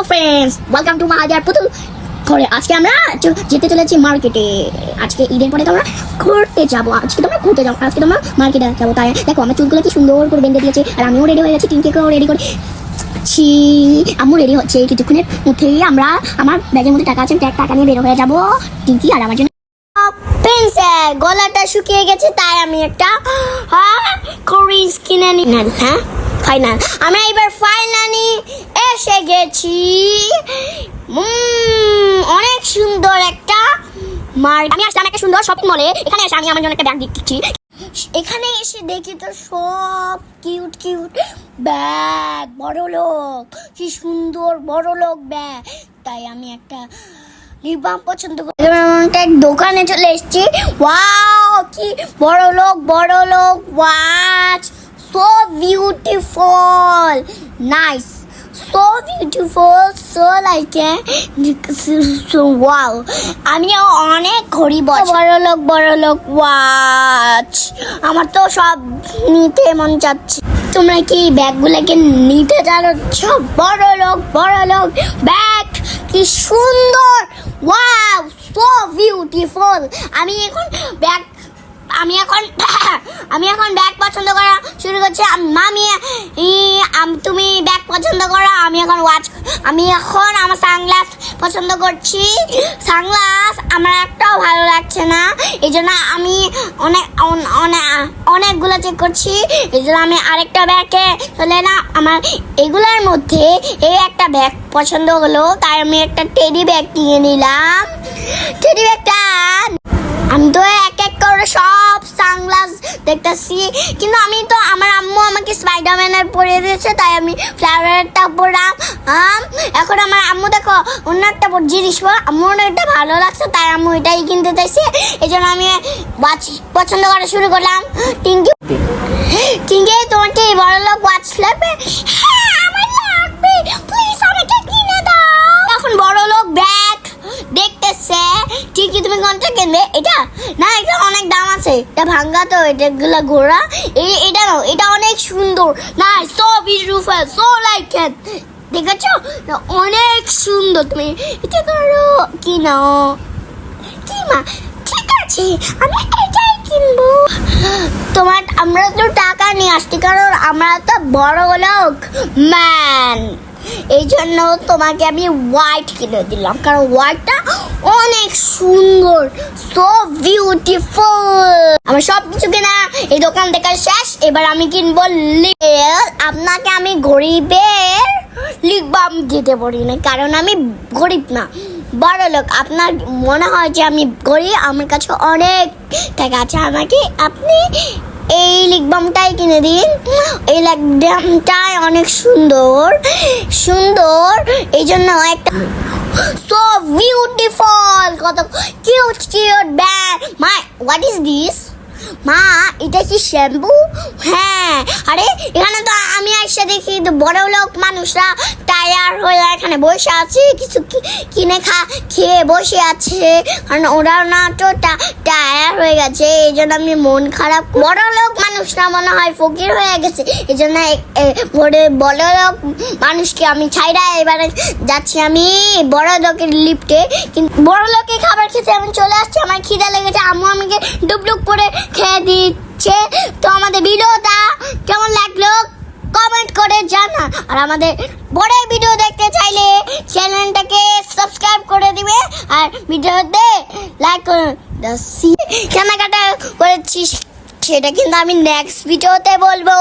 Friends, welcome to মাহাজার পুতুল ঘরে। আজকে আমরা যেতে চলেছি মার্কেটে। আজকে ঈদের পরে তোমরা ঘুরতে যাবো। আজকে তোমরা মার্কেটে যাবো। তাই দেখো আমার চুলগুলো কি সুন্দর করে বেঁধে দিয়েছে, আর আমিও রেডি হয়ে গেছি। টিনকেও রেডি করেছি, আম্মু রেডি হচ্ছে। কিছুক্ষণের মধ্যেই আমরা আমার ব্যাগের মধ্যে টাকা আছে, টাকা নিয়ে বের হয়ে যাবো টিনকি আর আমার জন্য। প্রিন্সেস গলাটা শুকিয়ে গেছে, তাই আমি একটা কোরিস কিনে নিলাম। হ্যাঁ ফাইনাল, আমরা এবার ফাইনালি এসে গেছি। অনেক সুন্দর একটা আমি আসলাম একটা সুন্দর শপিং মলে। এখানে এসে আমি আমার জন্য একটা ব্যাগ দিচ্ছি। এখানে এসে দেখি তো সব কিউট কিউট ব্যাগ, বড় লোক, কি সুন্দর বড় লোক ব্যাগ। তাই আমি একটা লিপ বাম পছন্দ করি। এক দোকানে চলে এসেছি। ওয়াও, কি বড় লোক watch, so beautiful, nice, so beautiful, so like so wow. আমি অনেক ঘড়ি বড় লোক ওয়াচ। আমার তো সব নিতে মন চাচ্ছে। তোমরা কি ব্যাগগুলোকে নিতে চাচ্ছ? বড় লোক ব্যাগ, কি সুন্দর, ওয়াও, so beautiful. আমি এখন ব্যাগ পছন্দ করা শুরু করছি। তুমি ব্যাগ পছন্দ করো, আমি এখন আমার সানগ্লাস পছন্দ করছি। সানগ্লাস আমার একটাও ভালো লাগছে না, এই জন্য আমি অনেকগুলো চেক করছি। এই জন্য আমি আরেকটা ব্যাগে চলে এলাম। আমার এগুলোর মধ্যে এই একটা ব্যাগ পছন্দ হলো, তাই আমি একটা টেডি ব্যাগ নিয়ে নিলাম। টেডি ব্যাগটা আমি তো এক করে সব সানগ্লাস দেখতেছি, কিন্তু আমার আম্মু আমাকে স্পাইডারম্যানের পরে দিয়েছে, তাই আমি ফ্লাওয়ারটা পরলাম। এখন আমার আম্মু দেখো অন্য একটা জিনিস আম্মুর এটা ভালো লাগছে, তাই আম্মু এটাই কিনতে চাইছে। এই জন্য আমি ওয়াচ পছন্দ করা শুরু করলাম। টিঙ্কি তোমার কি বড় লোক ওয়াচ লাগবে? হ্যাঁ আমার লাগবে, প্লিজ আমাকে কিনে দাও। এখন বড় লোক ব্যাগ দেখতেছে। ঠিকই, তুমি কোনটা কিনবে? এটা না, এটা অনেক দাম আছে, এটা ভাঙ্গা তো, এটাগুলো ঘোরা। এটা অনেক সুন্দর, না, so beautiful, so like it. দেখেছো অনেক সুন্দর। তুমি এটা করো, কিনো কি মা? ঠিক আছে, আমি এটাই কিনবো। আমরা তো টাকা নিয়ে আসছি, কারণ আমরা তো বড় লোক ম্যান। এই জন্য তোমাকে আমি হোয়াইট কিনে দিলাম, কারণ হোয়াইটটা অনেক সুন্দর, সো বিউটিফুল। আমার সব কিছু কেনা এই দোকান থেকে শেষ। এবার আমি কিনবো আপনাকে আমি গরিবের লিপ বাম দিতে পারি না, কারণ আমি গরিব না, বড় লোক। আপনার মনে হয় যে আমি গরিব, আমার কাছে অনেক টাকা আছে, আমাকে আপনি এই লিপ বামটাই কিনে দিন। এই লিপ বামটাই অনেক সুন্দর, এই জন্য একটা সো বিউটিফুল, কত কিউট ব্যাগ। মা, হোয়াট ইজ দিস? মা, এটা কি শ্যাম্পু? হ্যাঁ, আরে এখানে তো আমি এসে দেখি বড় লোক মানুষরা টায়ার হয়ে এখানে বসে আছে, কিছু কিনে খেয়ে বসে আছে, কারণ ওরা না তো টায়ার হয়ে গেছে। এই জন্য আমি মন খারাপ। বড় লোক মানুষরা মনে হয় ফকির হয়ে গেছে, এই জন্য বড় লোক মানুষকে আমি ছাইরা এবারে যাচ্ছি আমি বড় লোকের লিফটে। কিন্তু বড় লোকের খাবার খেতে আমি চলে আসছি। আমার খিদে লেগেছে, আম্মু আমাকে ডুবডুব করে খেয়ে দিচ্ছে। তো আমাদের ভিডিওটা কেমন লাগলো কমেন্ট করে জানা, আর আমাদের বড় ভিডিও দেখতে চাইলে চ্যানেলটাকে সাবস্ক্রাইব করে দিবে, আর ভিডিওতে লাইক করে কেনাকাটা করেছি সেটা কিন্তু আমি নেক্সট ভিডিওতে বলবো।